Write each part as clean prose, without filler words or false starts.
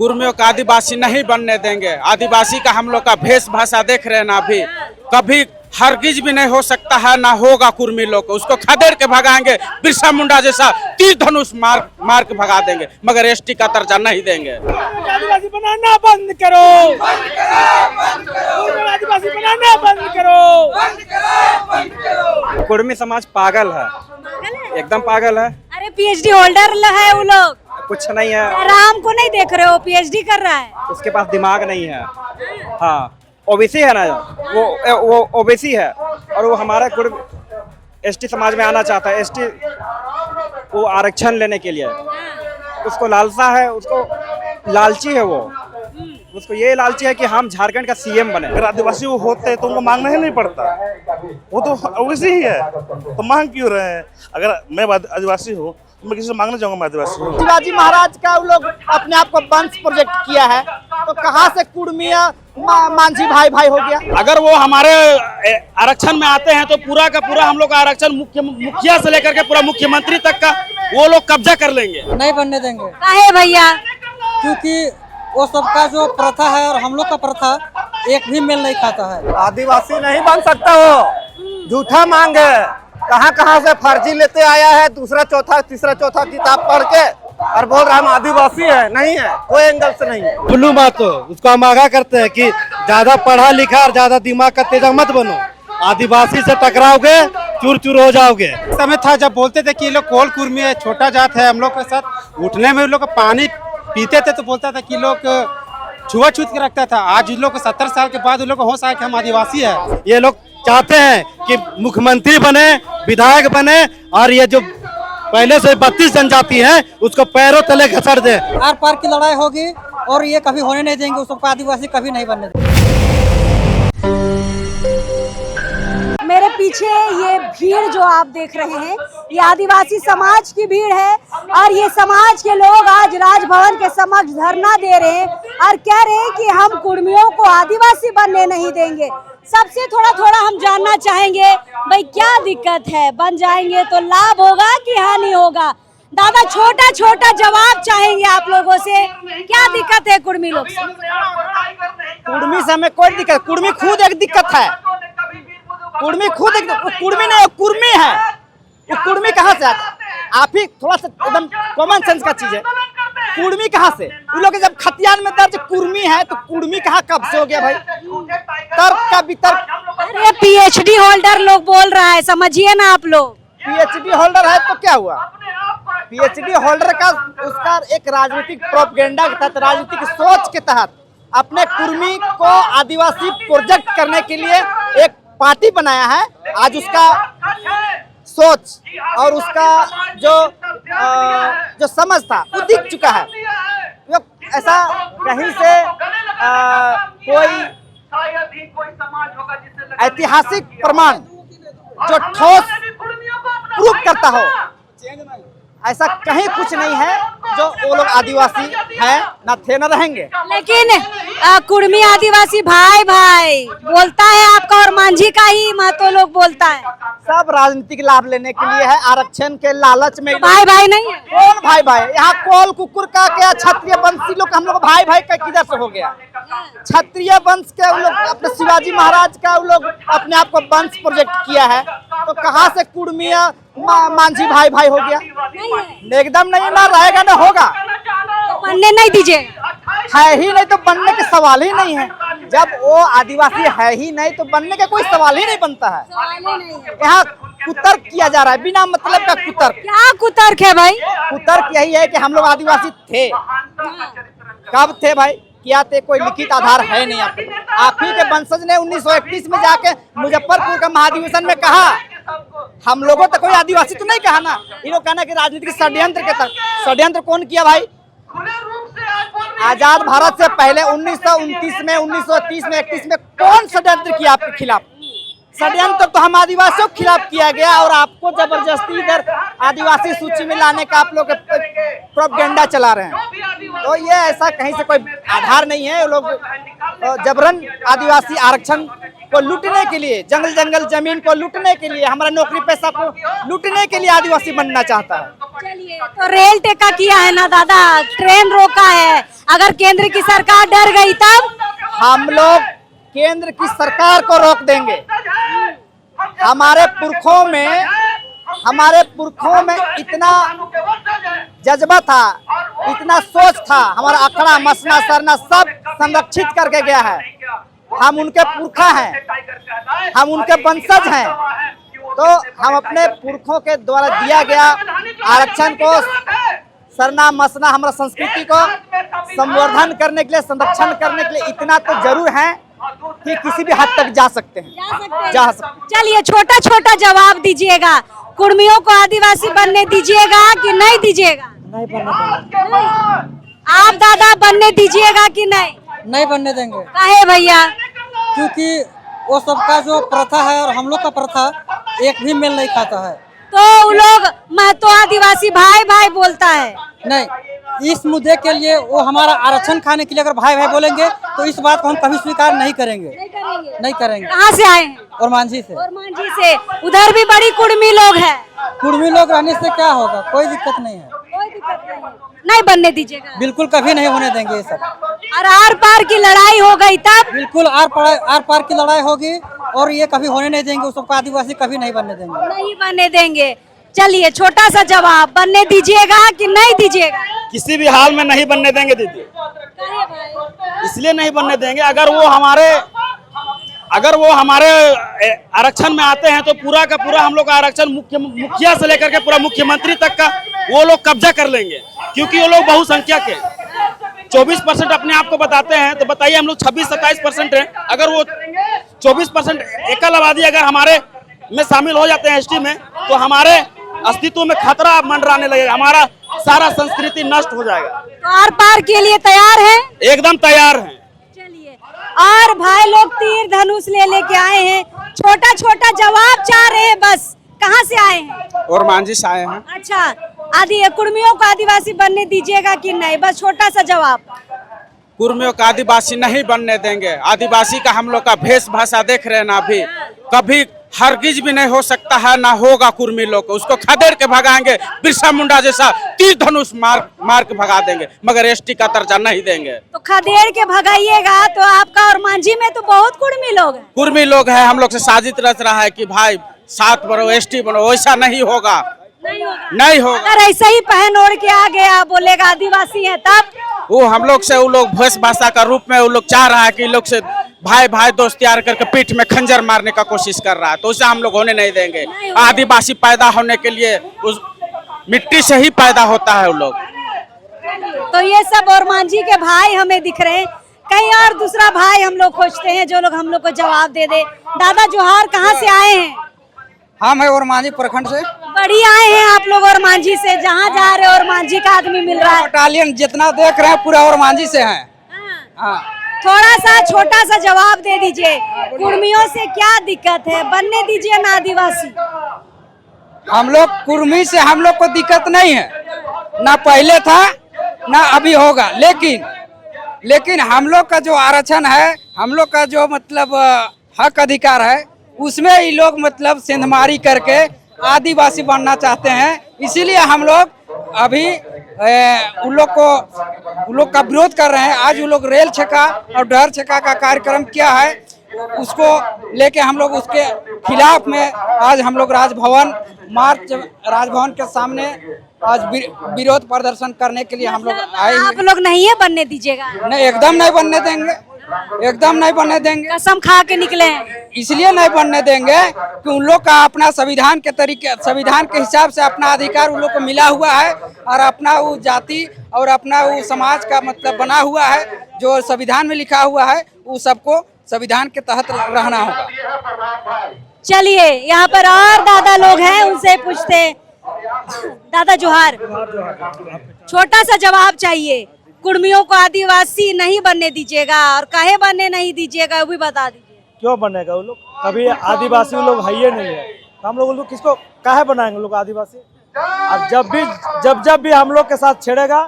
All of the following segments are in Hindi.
कुर्मियों का आदिवासी नहीं बनने देंगे। आदिवासी का हम लोग का भेष भाषा देख रहे हैं ना, अभी कभी हरगिज भी नहीं हो सकता है, ना होगा कुर्मी लोग को। उसको खदेड़ के भगाएंगे, बिरसा मुंडा जैसा तीर धनुष मार के भगा देंगे, मगर एसटी का दर्जा नहीं देंगे। आदिवासी बनाना बंद करो, आदिवासी बनाना बंद करो। कुर्मी समाज पागल है, एकदम पागल है। अरे पीएचडी होल्डर है वो लोग, कुछ नहीं है। राम को नहीं देख रहे हो, पीएचडी कर रहा है। उसके पास दिमाग नहीं है। हाँ, ओबीसी है ना, वो ओबीसी है और वो हमारा एसटी समाज में आना चाहता है। एसटी वो आरक्षण लेने के लिए उसको लालसा है, उसको लालची है। वो उसको ये लालची है कि हम झारखंड का सीएम बने। अगर आदिवासी वो होते तो उनको मांगना ही नहीं पड़ता, वो तो ओबीसी ही है, तो मांग क्यों रहे हैं? अगर मैं आदिवासी हूँ तो मैं किसी से मांगना चाहूंगा, मैं आदिवासी हूँ। शिवाजी महाराज का वो लोग अपने आप को वंश प्रोजेक्ट किया है, तो कहाँ से कुर्मिया मांझी भाई भाई हो गया? अगर वो हमारे आरक्षण में आते हैं तो पूरा का पूरा हम लोग का आरक्षण मुखिया से लेकर के पूरा मुख्यमंत्री तक का वो लोग कब्जा कर लेंगे। नहीं बनने देंगे। काहे भैया? क्योंकि वो सबका जो प्रथा है और हम लोग का प्रथा एक भी मेल नहीं खाता है। आदिवासी नहीं बन सकता, वो झूठा मांग है। कहाँ से फर्जी लेते आया है, दूसरा चौथा तीसरा चौथा किताब पढ़ के और बोल रहा हम आदिवासी है। नहीं है, कोई एंगल से नहीं है। बुल्लू मातो उसको हम आगाह करते हैं कि ज्यादा पढ़ा लिखा और ज्यादा दिमाग का तेजा मत बनो। आदिवासी से टकराओगे चूर चूर हो जाओगे। समय था जब बोलते थे कि ये लोग कोल कुर्मी है, छोटा जात है। हम लोग के साथ उठने में लोग पानी पीते थे तो बोलता था कि लोग छुआछूत के रखता था। आज लोग 70 साल के बाद लोग होश आया कि हम आदिवासी है। ये लोग चाहते हैं कि मुख्यमंत्री बने, विधायक बने और ये जो पहले से 32 जनजाति है उसको पैरों तले घसड़ दे। आर पार की लड़ाई होगी और ये कभी होने नहीं देंगे। उसको आदिवासी कभी नहीं बनने देंगे। मेरे पीछे ये भीड़ जो आप देख रहे हैं, ये आदिवासी समाज की भीड़ है और ये समाज के लोग आज राजभवन के समक्ष धरना दे रहे हैं और कह रहे हैं कि हम कुर्मियों को आदिवासी बनने नहीं देंगे। सबसे थोड़ा हम जानना चाहेंगे, भाई क्या दिक्कत है, बन जाएंगे तो लाभ होगा कि हानि होगा? दादा छोटा जवाब चाहेंगे आप लोगों से, क्या दिक्कत है कुर्मी लोग से? कुर्मी से हमें कोई दिक्कत, कुर्मी खुद एक दिक्कत है। कुर्मी खुद एक कुर्मी नहीं, कुर्मी है। वो कुर्मी कहाँ से आता? आप ही थोड़ा सा एकदम कॉमन सेंस का चीज है। कुर्मी कहाँ से? उन लोग जब खतियान में दर्ज कुर्मी है तो कुर्मी कहाँ कब से हो गया भाई? तर्क का वितर्क। अरे पीएचडी होल्डर लोग बोल रहा है, समझिए ना आप लोग। पीएचडी होल्डर है तो क्या हुआ? पीएचडी होल्डर का उसका एक राजनीतिक प्रोपेगेंडा के तहत, राजनीतिक सोच के तहत अपने कुर्मी को आदिवासी प्रोजेक्ट करने के लिए एक पार्टी बनाया है। आज उसका सोच और उसका जो समझ था वो दिख चुका है। ऐसा कहीं से कोई ऐतिहासिक प्रमाण जो ठोस प्रूफ करता हो, ऐसा कहीं कुछ नहीं है जो वो लोग आदिवासी है, ना थे ना रहेंगे। लेकिन कुर्मी आदिवासी भाई भाई बोलता है आपका और मांझी का ही महतो लोग बोलता है। सब राजनीतिक लाभ लेने के लिए है, आरक्षण के लालच में। भाई भाई नहीं है। कौन भाई भाई? यहाँ कोल कुकुर का क्या क्षत्रिय वंशी लोग हम लोग भाई भाई का किधर से हो गया? क्षत्रिय वंश के लोग अपने शिवाजी महाराज का लोग अपने आप को वंश प्रोजेक्ट किया है, तो कहाँ से कुर्मिया मांझी भाई भाई हो गया? एकदम नहीं, ना रहेगा ना होगा। बनने नहीं दीजिए। है ही नहीं तो बनने के सवाल ही नहीं है। जब वो आदिवासी है ही नहीं तो बनने का कोई सवाल ही नहीं बनता है। यहाँ कुतर्क किया जा रहा है, बिना मतलब का कुतर्क। क्या कुतर्क है भाई? कुतर्क यही है कि हम लोग आदिवासी थे। कब थे भाई? क्या थे? कोई लिखित आधार है नहीं। आप ही के वंशज ने 1931 में जाके मुजफ्फरपुर का महाधिवेशन में कहा, हम लोगों तो कोई आदिवासी तो नहीं कहा ना। ये लोग कहना कि राजनीतिक षड्यंत्र के तहत। षड्यंत्र कौन किया भाई? आजाद भारत से पहले 1929 में, 1930 में, 31 में कौन षड्यंत्र किया आपके खिलाफ? षड्यंत्र तो हम आदिवासियों के खिलाफ किया गया और आपको जबरदस्ती इधर आदिवासी सूची में लाने का आप लोग प्रोपेगेंडा चला रहे हैं। तो ये ऐसा कहीं से कोई आधार नहीं है। लोग जबरन आदिवासी आरक्षण को लूटने के लिए, जंगल जमीन को लूटने के लिए, हमारा नौकरी पैसा को लूटने के लिए आदिवासी बनना चाहता है। चलिए, तो रेल टेका किया है ना दादा, ट्रेन रोका है, अगर केंद्र की सरकार डर गई तब हम लोग केंद्र की सरकार को रोक देंगे। हमारे पुरखों में इतना जज्बा था, इतना सोच था, हमारा अखड़ा मसना सरना सब संरक्षित करके गया है। हम उनके पुरखा हैं, हम उनके वंशज हैं, तो हम अपने पुरखों के द्वारा दिया गया आरक्षण को, सरना मसना, हमारा संस्कृति को संवर्धन करने के लिए, संरक्षण करने के लिए इतना तो जरूर है कि किसी भी हद तक जा सकते हैं, जा सकते हैं। चलिए, छोटा छोटा जवाब दीजिएगा, कुर्मियों को आदिवासी बनने दीजिएगा कि नहीं दीजिएगा? नहीं बनने देंगे। आप दादा बनने दीजिएगा कि नहीं? नहीं बनने देंगे, काहे भैया? क्योंकि वो सबका जो प्रथा है और हम लोग का प्रथा एक भी मेल नहीं खाता है। तो वो लोग महतो आदिवासी भाई भाई बोलता है। नहीं, इस मुद्दे के लिए वो हमारा आरक्षण खाने के लिए अगर भाई भाई बोलेंगे तो इस बात को हम कभी स्वीकार नहीं करेंगे, नहीं करेंगे। कहाँ से आए हैं? और मांझी से। और मांझी से। उधर भी बड़ी कुर्मी लोग हैं। कुर्मी लोग रहने से क्या होगा, कोई दिक्कत नहीं है। कोई दिक्कत नहीं है। नहीं बनने दीजिएगा? बिल्कुल कभी नहीं होने देंगे ये सब। और आर पार की लड़ाई हो गई तब? बिल्कुल आर पार की लड़ाई होगी और ये कभी होने नहीं देंगे, उस सबको आदिवासी कभी नहीं बनने देंगे। नहीं बनने देंगे। चलिए, छोटा सा जवाब, बनने दीजिएगा कि नहीं दीजिएगा? किसी भी हाल में नहीं बनने देंगे दीदी, इसलिए नहीं बनने देंगे, अगर वो हमारे आरक्षण में आते हैं तो पूरा का पूरा हम लोग का आरक्षण मुखिया से लेकर के पूरा मुख्यमंत्री तक का वो लोग कब्जा कर लेंगे, क्योंकि वो लोग बहुसंख्यक है। 24% अपने आप को बताते हैं, तो बताइए हम लोग 26-27% हैं। अगर वो 24% एकल आबादी अगर हमारे में शामिल हो जाते हैं एसटी में, तो हमारे अस्तित्व में खतरा मंडराने लगेगा, हमारा सारा संस्कृति नष्ट हो जाएगा। तो आर पार के लिए तैयार हैं? एकदम तैयार हैं। चलिए, और भाई लोग तीर धनुष लेके आए हैं, छोटा छोटा जवाब चाह रहे हैं बस। कहाँ से आए हैं? और मांझी से आए हैं। अच्छा, कुर्मियों को आदिवासी बनने दीजिएगा कि नहीं? बस छोटा सा जवाब। कुर्मियों का आदिवासी नहीं बनने देंगे। आदिवासी का हम लोग का भेष भाषा देख रहे हैं ना, अभी कभी हरगिज भी नहीं हो सकता है, ना होगा कुर्मी लोग को। उसको खदेड़ के भगाएंगे, बिरसा मुंडा जैसा तीर धनुष मार के भगा देंगे, मगर एसटी का दर्जा नहीं देंगे। तो खदेड़ के भगाइएगा तो आपका और मांझी में तो बहुत कुर्मी लोग हैं। कुर्मी लोग हैं, हम लोग से साजिश रच रहा है कि भाई साथ बनो, एसटी बनो। वैसा नहीं होगा, नहीं होगा। अगर ऐसा ही पहन ओढ़ के आ गया, बोलेगा आदिवासी है, तब वो हम लोग से, वो लोग भेष भाषा का रूप में वो लोग चाह रहा है कि लोग से भाई भाई दोस्त तैयार करके पीठ में खंजर मारने का कोशिश कर रहा है, तो उसे हम लोग होने नहीं देंगे। आदिवासी पैदा होने के लिए उस मिट्टी से ही पैदा होता है वो लोग। तो ये सब और मांझी के भाई हमें दिख रहे हैं, कहीं और दूसरा भाई हम लोग खोजते हैं जो लोग हम लोग को जवाब दे दे। दादा जोहार, कहाँ से आए हैं? हम है और मांझी प्रखंड से। बड़ी आए हैं आप लोग और मांझी से, जहाँ जा रहे और मांझी का आदमी मिल रहा है। बटालियन जितना देख रहे हैं पूरा और मांझी से है। हाँ, थोड़ा सा छोटा सा जवाब दे दीजिए, कुर्मियों से क्या दिक्कत है? बनने दीजिए ना आदिवासी। हम लोग कुर्मी से हम लोग को दिक्कत नहीं है, ना पहले था ना अभी होगा, लेकिन हम लोग का जो आरक्षण है, हम लोग का जो मतलब हक अधिकार है, उसमें ये लोग मतलब सेंधमारी करके आदिवासी बनना चाहते हैं। इसीलिए हम लोग अभी उन लोग का विरोध कर रहे हैं। आज वो लोग रेल छेका और डहर छेका का कार्यक्रम किया है, उसको लेके हम लोग उसके खिलाफ में आज हम लोग राजभवन के सामने आज विरोध प्रदर्शन करने के लिए हम लोग आए हैं। आप लोग नहीं है बनने दीजिएगा? नहीं, एकदम नहीं बनने देंगे, एकदम नहीं बनने देंगे। कसम खा के निकले हैं। इसलिए नहीं बनने देंगे कि उन लोग का अपना संविधान के हिसाब से अपना अधिकार उन लोग को मिला हुआ है, और अपना वो जाति और अपना वो समाज का मतलब बना हुआ है, जो संविधान में लिखा हुआ है, वो सबको संविधान के तहत रहना होगा। चलिए, यहाँ पर और दादा लोग हैं, उनसे पूछते हैं। दादा जोहार, छोटा सा जवाब चाहिए। कुर्मियों को आदिवासी नहीं बनने दीजिएगा, और काहे बनने नहीं दीजिएगा वो भी बता दीजिए। क्यों बनेगा? वो लोग कभी आदिवासी वो लोग है ही नहीं है, तो हम लोग किसको काहे बनाएंगे लोग आदिवासी? और जब भी हम लोग के साथ छेड़ेगा,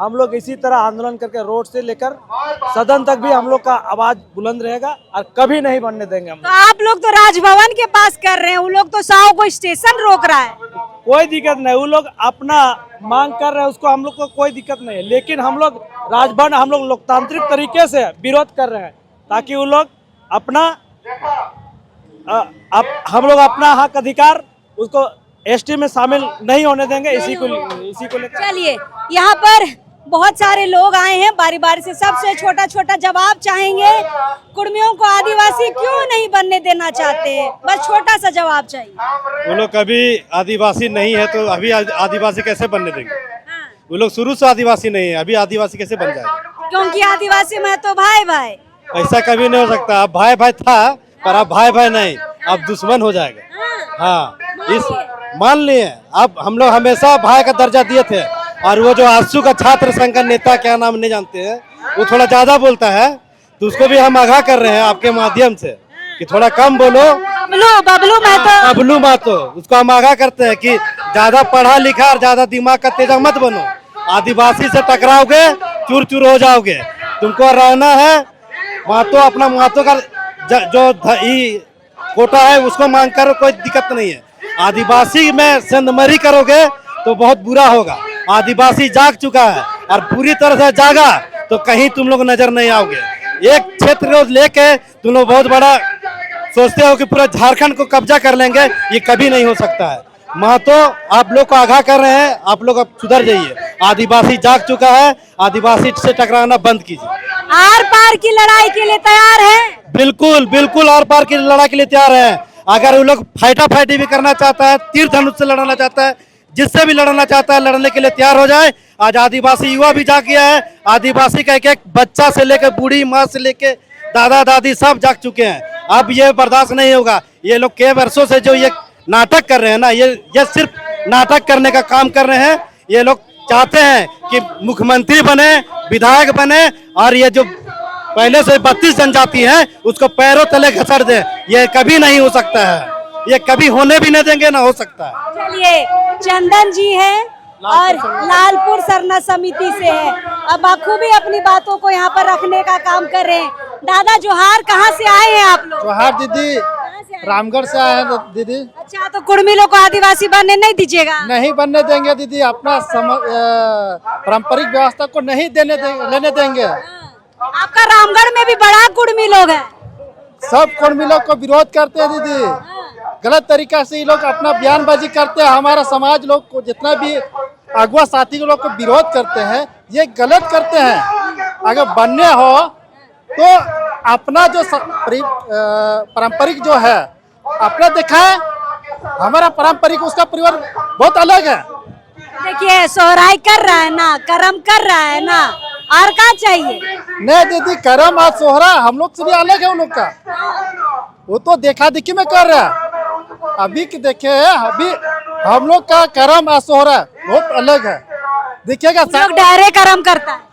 हम लोग इसी तरह आंदोलन करके रोड से लेकर सदन तक भी हम लोग का आवाज बुलंद रहेगा और कभी नहीं बनने देंगे हम तो आप लोग तो राजभवन के पास कर रहे हैं, वो लोग तो साव को स्टेशन रोक रहा है। कोई दिक्कत नहीं, वो लोग अपना मांग कर रहे हैं, उसको हम लोग को कोई दिक्कत नहीं है। लेकिन हम लोग राजभवन हम लोग लोकतांत्रिक तरीके से विरोध कर रहे हैं ताकि वो लोग अपना हम लोग अपना हक अधिकार उसको एसटी में शामिल नहीं होने देंगे। इसी को लेकर चलिए, यहाँ पर बहुत सारे लोग आए हैं बारी बारी से, सबसे छोटा छोटा जवाब चाहेंगे। कुर्मियों को आदिवासी क्यों नहीं बनने देना चाहते हैं, बस छोटा सा जवाब चाहिए। वो लोग कभी आदिवासी नहीं है तो अभी आदिवासी कैसे बनने देंगे? वो लोग शुरू से आदिवासी नहीं है, अभी आदिवासी कैसे बन जाएगा? क्योंकि आदिवासी में तो भाई भाई। ऐसा कभी नहीं हो सकता। अब भाई भाई था पर अब भाई भाई नहीं, अब दुश्मन हो जाएगा। हाँ, इस मान लिए अब हम लोग हमेशा भाई का दर्जा दिए थे। और वो जो आजसू का छात्र संघ का नेता, क्या नाम नहीं जानते हैं, वो थोड़ा ज्यादा बोलता है, तो उसको भी हम आगाह कर रहे हैं आपके माध्यम से कि थोड़ा कम बोलो। बबलू महतो, उसको हम आगाह करते हैं कि ज्यादा पढ़ा लिखा और ज्यादा दिमाग का तेजा मत बनो। आदिवासी से टकराओगे चूर चूर हो जाओगे। तुमको रहना है महतो, अपना महतो का जो कोटा है उसको मांग कर, कोई दिक्कत नहीं है। आदिवासी में संदमरी करोगे तो बहुत बुरा होगा। आदिवासी जाग चुका है और पूरी तरह से जागा तो कहीं तुम लोग नजर नहीं आओगे। एक क्षेत्र को लेके तुम लोग बहुत बड़ा सोचते हो कि पूरा झारखंड को कब्जा कर लेंगे, ये कभी नहीं हो सकता है। महतो, आप लोग को आगाह कर रहे हैं, आप लोग अब सुधर जाइए। आदिवासी जाग चुका है, आदिवासी से टकराना बंद कीजिए। आर पार की लड़ाई के लिए तैयार है? बिल्कुल बिल्कुल, आर पार की लड़ाई के लिए तैयार है। अगर वो लोग फाइटा फाइटी भी करना चाहता है, तीर धनुष से लड़ना चाहता है, जिससे भी लड़ना चाहता है, लड़ने के लिए तैयार हो जाए। आज आदिवासी युवा भी जाग गया है। आदिवासी का एक एक बच्चा से लेकर बूढ़ी माँ से लेकर दादा दादी सब जाग चुके हैं। अब ये बर्दाश्त नहीं होगा। ये लोग कई वर्षों से जो ये नाटक कर रहे हैं ना, ये सिर्फ नाटक करने का काम कर रहे हैं। ये लोग चाहते हैं कि मुख्यमंत्री बने, विधायक बने और ये जो पहले से 32 जनजाति है उसको पैरों तले घसड़ दे। ये कभी नहीं हो सकता है, ये कभी होने भी नहीं देंगे, ना हो सकता है। चलिए, चंदन जी है और लालपुर सरना समिति से है। अब बखूबी अपनी बातों को यहाँ पर रखने का काम कर रहे हैं। दादा जोहार, कहाँ से आए हैं आप लोग? जोहार दीदी, रामगढ़ से आए हैं दीदी। अच्छा, तो कुर्मी लोग को आदिवासी बनने नहीं दीजिएगा? नहीं बनने देंगे दीदी, अपना पारंपरिक व्यवस्था को नहीं लेने देंगे। आपका रामगढ़ में भी बड़ा कुर्मी लोग है। सब कुर्मी लोग को विरोध करते हैं दीदी। गलत तरीका से ये लोग अपना बयानबाजी करते हैं। हमारा समाज लोग को जितना भी अगुआ साथी लोग को विरोध करते हैं, ये गलत करते हैं। अगर बनने हो तो अपना जो पारंपरिक जो है अपना दिखाए। हमारा पारंपरिक उसका परिवार बहुत अलग है। देखिए, सोहराई कर रहा है ना, कर्म कर रहा है ना, और क्या चाहिए? नहीं दीदी, कर्म और सोहरा हम लोग से भी अलग है। उन लोग का वो तो देखा देखी में कर रहा है। अभी के देखे अभी हम लोग का कर्म और सोहरा बहुत अलग है। देखिएगा, डायरे कर्म करता है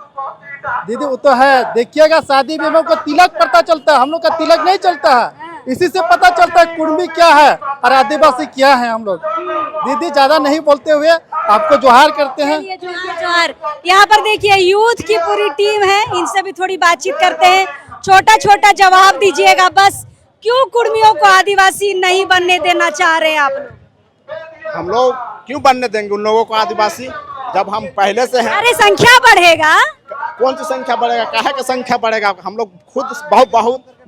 दीदी, वो तो है। देखिएगा, शादी में हम लोग को तिलक पता चलता है, हम लोग का तिलक नहीं चलता है। इसी से पता चलता है कुर्मी क्या है और आदिवासी क्या है हम लोग। दीदी, ज्यादा नहीं बोलते हुए आपको जोहार करते हैं। जोहार। यहाँ पर देखिए, यूथ की पूरी टीम है, इनसे भी थोड़ी बातचीत करते हैं। छोटा छोटा जवाब दीजिएगा बस। क्यों कुर्मियों को आदिवासी नहीं बनने देना चाह रहे हैं आप लोग? हम लोग क्यों बनने देंगे उन लोगों को आदिवासी, जब हम पहले से हैं। अरे संख्या बढ़ेगा। कौन सी संख्या बढ़ेगा? काहे का संख्या बढ़ेगा? हम लोग खुद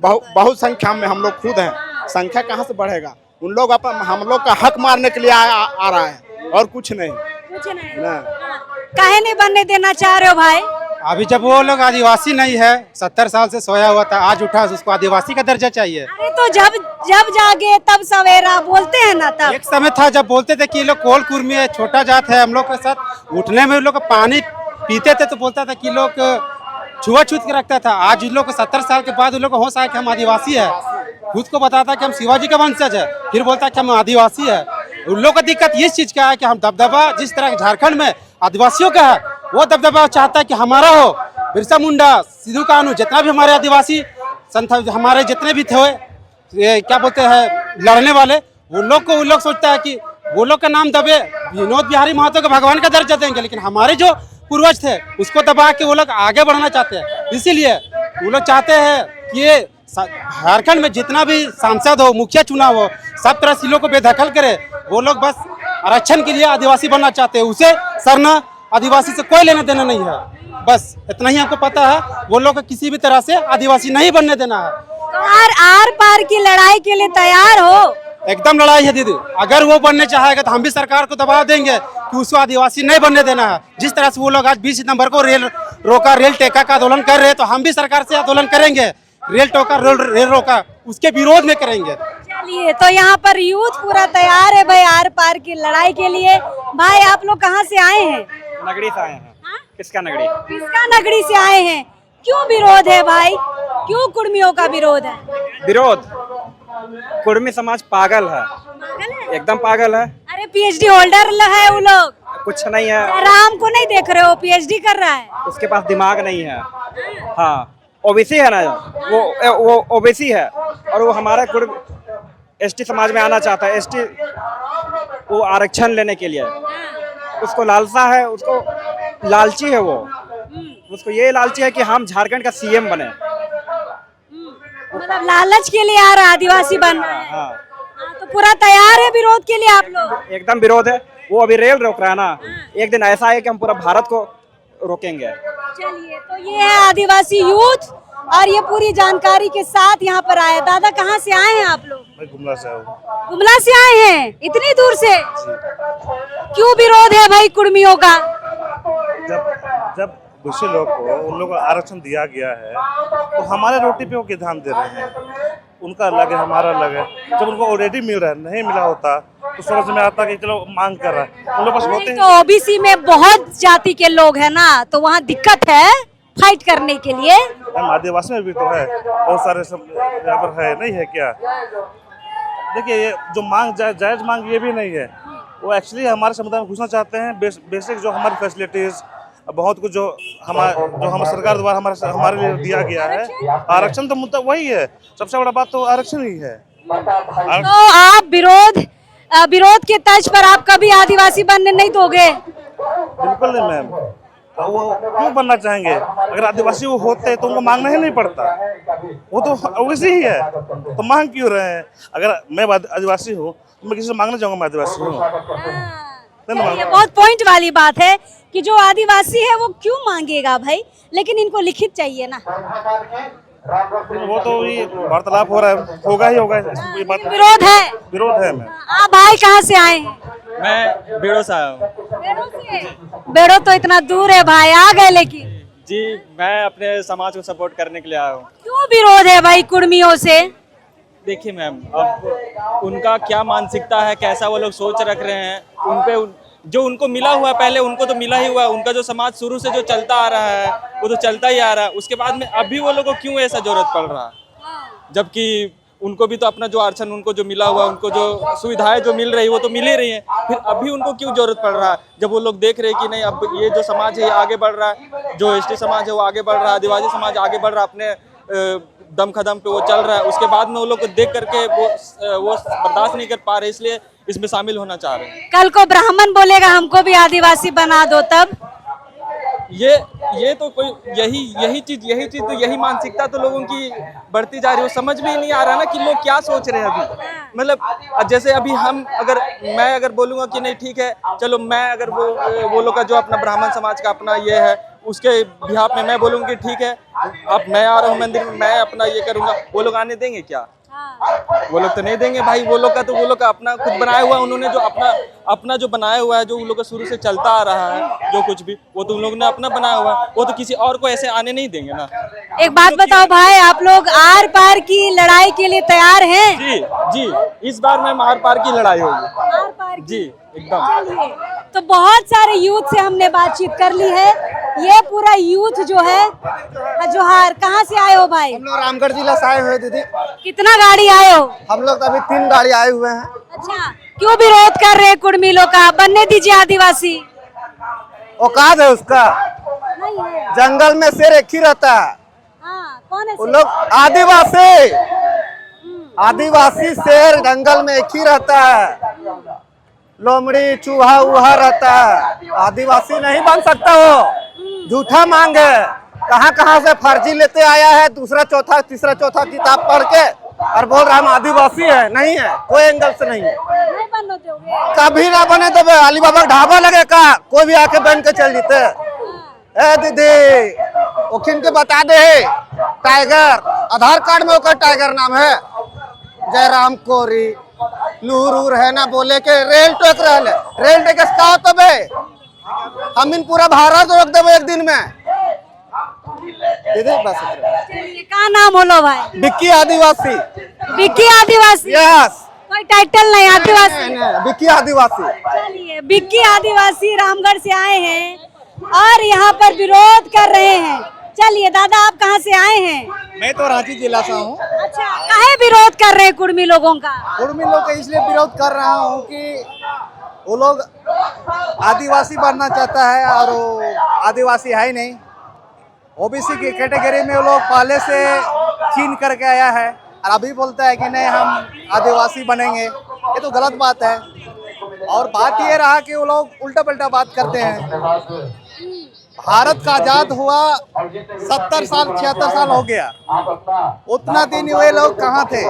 बहुत संख्या में हम लोग खुद हैं। संख्या कहाँ से बढ़ेगा? उन लोग हम लोग का हक मारने के लिए आ रहा है और कुछ नहीं। काहे नहीं बनने देना चाह रहे हो भाई? अभी जब वो लोग आदिवासी नहीं है, 70 साल से सोया हुआ था, आज उठा, उसको आदिवासी का दर्जा चाहिए। अरे तो जब जागे तब सवेरा बोलते हैं ना। तब एक समय था जब बोलते थे कि ये लोग कोल कुर्मी है, छोटा जात है। हम लोग के साथ उठने में लोग पानी पीते थे तो बोलता था कि लोग छुआछूत के रखता था। आज उन लोग को 70 साल के बाद उन लोग को होश आया कि हम आदिवासी है। खुद को बताता कि हम शिवाजी का वंशज है, फिर बोलता कि हम आदिवासी है। उन लोग का दिक्कत इस चीज का है कि हम दबदबा जिस तरह झारखंड में आदिवासियों का है, वो दबदबा चाहता है कि हमारा हो। बिरसा मुंडा, सिद्धू कानू, जितना भी हमारे आदिवासी संत हमारे जितने भी थे, क्या बोलते हैं, लड़ने वाले, उन लोग सोचता है कि वो लोग का नाम दबे। विनोद बिहारी महतो को भगवान का दर्जा देंगे, लेकिन हमारे जो पूर्वज थे उसको दबा के वो लोग आगे बढ़ना चाहते हैं। इसीलिए वो लोग चाहते हैं कि ये झारखंड में जितना भी सांसद हो, मुखिया चुनाव हो, सब तरह से लोग को बेदखल करे। वो लोग बस आरक्षण के लिए आदिवासी बनना चाहते हैं। उसे सरना आदिवासी से कोई लेना देना नहीं है। बस इतना ही हमको पता है, वो लोग को किसी भी तरह से आदिवासी नहीं बनने देना है। तो आर पार की लड़ाई के लिए तैयार हो? एकदम लड़ाई है दीदी। अगर वो बनने चाहेगा तो हम भी सरकार को दबाव देंगे कि उसको आदिवासी नहीं बनने देना है। जिस तरह से वो लोग आज 20 सितंबर को रेल टेका का आंदोलन कर रहे हैं, तो हम भी सरकार से आंदोलन करेंगे। रेल रोका उसके विरोध में करेंगे। चलिए, तो यहाँ पर यूथ पूरा तैयार है भाई आर पार की लड़ाई के लिए। भाई आप लोग कहाँ से आए हैं? नगड़ी से आए हैं। किसका नगड़ी? किसका नगरी से आए हैं? क्यों विरोध है भाई? क्यों कुर्मियों का विरोध है? विरोध, कुर्मी समाज पागल है, एकदम पागल है। अरे पीएचडी होल्डर है वो लोग, कुछ नहीं है। राम को नहीं देख रहे हो? पीएचडी कर रहा है, उसके पास दिमाग नहीं है। हाँ, ओबीसी है ना, वो ओबीसी है और वो हमारा एसटी समाज में आना चाहता है। एसटी वो आरक्षण लेने के लिए उसको लालसा है, उसको लालची है। वो उसको ये लालची है कि हम झारखंड का सीएम बने। मतलब लालच के लिए आ रहा है, आदिवासी बनना है। हाँ, तो पूरा तैयार है विरोध के लिए आप लोग? एकदम विरोध है। वो अभी रेल रोक रहा है ना, एक दिन ऐसा है कि हम पूरा भारत को रोकेंगे। चलिए, तो ये है आदिवासी यूथ और ये पूरी जानकारी के साथ यहाँ पर आए। दादा कहाँ से आए हैं आप लोग? मैं गुमला से आया। गुमला से आए हैं इतनी दूर से? क्यों विरोध है भाई कुर्मियों का? जब दूसरे लोग को उन लोगों को आरक्षण दिया गया है तो हमारे रोटी पे वो क्या ध्यान दे रहे हैं? उनका अलग है, हमारा अलग है। जब उनको ऑलरेडी मिल रहा है, नहीं मिला होता तो समझ में आता कि चलो मांग कर रहा है, उन लोग पास होते हैं। तो ओबीसी में बहुत जाति के लोग हैं ना, तो वहाँ दिक्कत है फाइट करने के लिए। आदिवासी में भी तो है, बहुत सारे सब यहाँ पर है, नहीं है क्या? देखिए, ये जो मांग जायज मांग ये भी नहीं है। वो एक्चुअली हमारे समुदाय में घुसना चाहते हैं। बेसिक जो हमारी फैसिलिटीज बहुत कुछ जो हमारे सरकार द्वारा हमारे लिए दिया गया है, आरक्षण तो मुद्दा वही है। सबसे बड़ा बात तो आरक्षण ही है। तो आप विरोध के तर्ज पर आप कभी आदिवासी बनने नहीं दोगे? बिल्कुल नहीं मैम। वो क्यों बनना चाहेंगे? अगर आदिवासी वो होते तो उनको मांगना ही नहीं पड़ता। वो तो ओबीसी ही है, तो मांग क्यों रहे हैं? अगर मैं आदिवासी हूँ तो मैं किसी से मांगना चाहूंगा मैं आदिवासी हूँ? ये बहुत पॉइंट वाली बात है कि जो आदिवासी है वो क्यों मांगेगा भाई, लेकिन इनको लिखित चाहिए ना। वो तो ये वार्तालाप हो रहा है, होगा ही होगा। विरोध है। मैं आप भाई कहाँ से आए हैं? मैं बेड़ो से आया हूँ। बेड़ो तो इतना दूर है भाई, आ गए लेकिन? जी, मैं अपने समाज को सपोर्ट करने के लिए आया हूँ। क्यों विरोध है भाई कुर्मियों से? देखिए मैम, अब उनका क्या मानसिकता है, कैसा वो लोग सोच रख रहे हैं, उनपे जो उनको मिला हुआ है, पहले उनको तो मिला ही हुआ है। उनका जो समाज शुरू से जो चलता आ रहा है वो तो चलता ही आ रहा है। उसके बाद में अभी वो लोगों को क्यों ऐसा जरूरत पड़ रहा है? जबकि उनको भी तो अपना जो आरक्षण उनको जो मिला हुआ है, उनको जो सुविधाएं जो मिल रही है वो तो मिल ही रही है। फिर अभी उनको क्यों जरूरत पड़ रहा है? जब वो लोग देख रहे हैं कि नहीं, अब ये जो समाज है ये आगे बढ़ रहा है, जो एसटी समाज है वो आगे बढ़ रहा है, आदिवासी समाज आगे बढ़ रहा है, अपने दम खदम पे वो चल रहा है। उसके बाद में वो लोग को देख करके वो बर्दाश्त नहीं कर पा रहे, इसलिए इसमें शामिल होना चाह रहे हैं। कल को ब्राह्मण बोलेगा हमको भी आदिवासी बना दो, तब ये तो कोई यही चीज तो यही मानसिकता तो लोगों की बढ़ती जा रही है। वो समझ में ही नहीं आ रहा ना कि लोग क्या सोच रहे हैं अभी। मतलब जैसे अभी मैं अगर बोलूँगा कि नहीं ठीक है, चलो मैं अगर वो लोग का जो अपना ब्राह्मण समाज का अपना ये है, उसके बिहाफ में मैं बोलूँगा कि ठीक है, अब मैं आ रहा हूँ मंदिर में, मैं अपना ये करूँगा, वो लोग आने देंगे क्या? वो लोग तो नहीं देंगे भाई। वो लोग का अपना खुद बनाया हुआ है, उन्होंने जो अपना जो बनाया हुआ है, जो उन लोग का शुरू से चलता आ रहा है, जो कुछ भी वो तो उन लोगों ने अपना बनाया हुआ है। वो तो किसी और को ऐसे आने नहीं देंगे ना। एक बात बताओ भाई, आप लोग आर पार की लड़ाई के लिए तैयार हैं? जी, इस बार में आर पार की लड़ाई होगी जी, एकदम। तो बहुत सारे यूथ से हमने बातचीत कर ली है। ये पूरा यूथ जो है, जोहार, कहाँ से आए हो भाई? हम लोग रामगढ़ जिला से आए हुए दीदी। कितना गाड़ी आए हो? हम लोग अभी 3 गाड़ी आए हुए हैं। अच्छा, क्यों विरोध कर रहे हैं कुर्मी लोग का? बनने दीजिए आदिवासी। औकात है उसका? नहीं है। जंगल में शेर एक ही रहता है। हाँ, कौन है? वो लोग आदिवासी शेर जंगल में एक ही रहता है। लोमड़ी चूहा उहा रहता है। आदिवासी नहीं बन सकता वो, झूठा मांग है। कहाँ कहाँ से फर्जी लेते आया है, दूसरा चौथा तीसरा चौथा किताब पढ़ के और बोल रहा हम आदिवासी है। नहीं है, कोई एंगल से नहीं है। नहीं बनने दोगे? कभी ना बने तो अलीबाबा ढाबा लगे का, कोई भी आके बन के चल जीते। ए दीदी ओखिन के बता दे, टाइगर आधार कार्ड में ओकर टाइगर नाम है। जयराम कोरी लूर है ना बोले के रेल टोक रहा है। रेल टेक का होता बे, हम इन पूरा भारत रोक देवे एक दिन में। दीदी बस चलिए, का नाम होलो भाई? बिक्की आदिवासी। बिक्की आदिवासी? यस, कोई टाइटल नहीं, आदिवासी। बिक्की आदिवासी। चलिए, बिक्की आदिवासी रामगढ़ से आए हैं और यहाँ पर विरोध कर रहे हैं। चलिए दादा, आप कहाँ से आए हैं? मैं तो रांची जिला से हूँ। अच्छा, काहे विरोध कर रहे हैं कुर्मी लोगों का? कुर्मी लोग का इसलिए विरोध कर रहा हूँ कि वो लोग आदिवासी बनना चाहता है और वो आदिवासी है ही नहीं। ओबीसी की कैटेगरी में वो लोग पहले से छीन करके आया है और अभी बोलता है कि नहीं हम आदिवासी बनेंगे। ये तो गलत बात है। और बात ये रहा कि वो लोग उल्टा पल्टा बात करते हैं। भारत का आजाद हुआ 70 साल 76 साल हो गया, उतना दिन वे लोग कहाँ थे?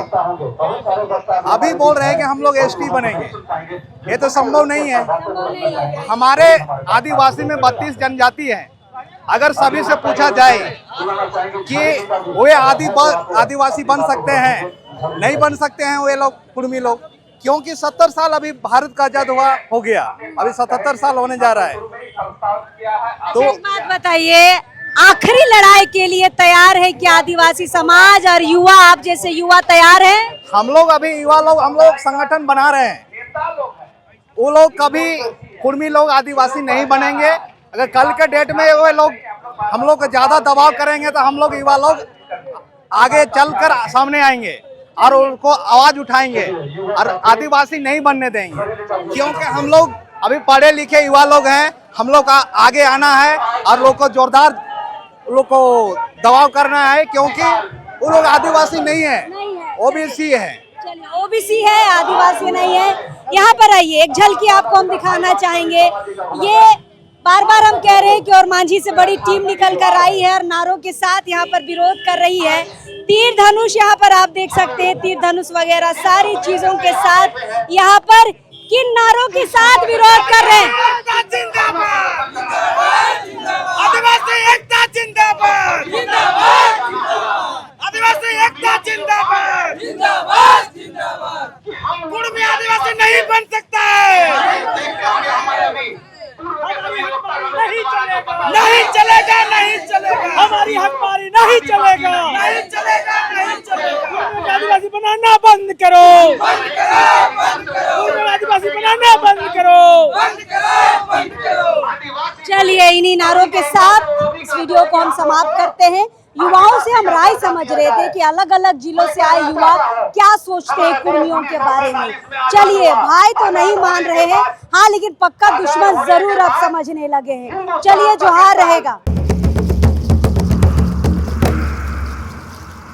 अभी बोल रहे हैं कि हम लोग एसटी बनेंगे। ये तो संभव नहीं है। हमारे आदिवासी में 32 जनजाति है। अगर सभी से पूछा जाए कि वे आदिवासी बन सकते हैं, नहीं बन सकते हैं वे लोग कुर्मी लोग, क्योंकि 70 साल अभी भारत का आजाद हुआ हो गया, अभी 77 साल होने जा रहा है। तो एक बात बताइए, आखिरी लड़ाई के लिए तैयार है क्या आदिवासी समाज और युवा? आप जैसे युवा तैयार हैं? हम लोग अभी युवा लोग हम लोग संगठन बना रहे हैं। वो लोग कभी कुर्मी लोग आदिवासी नहीं बनेंगे। अगर कल के डेट में वो लोग हम लोग को ज्यादा दबाव करेंगे तो हम लोग युवा लोग आगे चलकर सामने आएंगे और उनको आवाज उठाएंगे और आदिवासी नहीं बनने देंगे। क्योंकि हम लोग अभी पढ़े लिखे युवा लोग हैं, हम लोग का आगे आना है और लोग को जोरदार लोग को दबाव करना है, क्योंकि वो लोग आदिवासी नहीं है, ओबीसी है। चलिए, ओबीसी है, आदिवासी नहीं है। यहाँ पर आइए, एक झलकी आपको हम दिखाना चाहेंगे। ये बार बार हम कह रहे हैं कि और मांझी से बड़ी टीम निकल कर आई है और नारों के साथ यहाँ पर विरोध कर रही है। तीर धनुष यहाँ पर आप देख सकते हैं, तीर धनुष वगैरह सारी चीजों के साथ यहाँ पर किन नारों के साथ विरोध कर रहे हैं? आदिवासी एकता जिंदाबाद, आदिवासी एकता जिंदाबाद, कुर्मी आदिवासी नहीं बन सकता है। नहीं चलेगा, नहीं चलेगा, हमारी हकमारी नहीं चलेगा, नहीं चलेगा, नहीं चलेगा। आदिवासी बनाना बंद करो, बंद करो, बंद करो, आदिवासी बनाना बंद करो, बंद करो, बंद करो। चलिए, इन्हीं नारों के साथ इस वीडियो को हम समाप्त करते हैं। युवाओं से हम राय समझ रहे थे कि अलग अलग जिलों से आए युवा क्या सोचते हैं कुर्मियों के बारे में। चलिए, भाई तो नहीं मान रहे हैं, हाँ, लेकिन पक्का दुश्मन जरूर अब समझने लगे हैं। चलिए, जोहार रहेगा।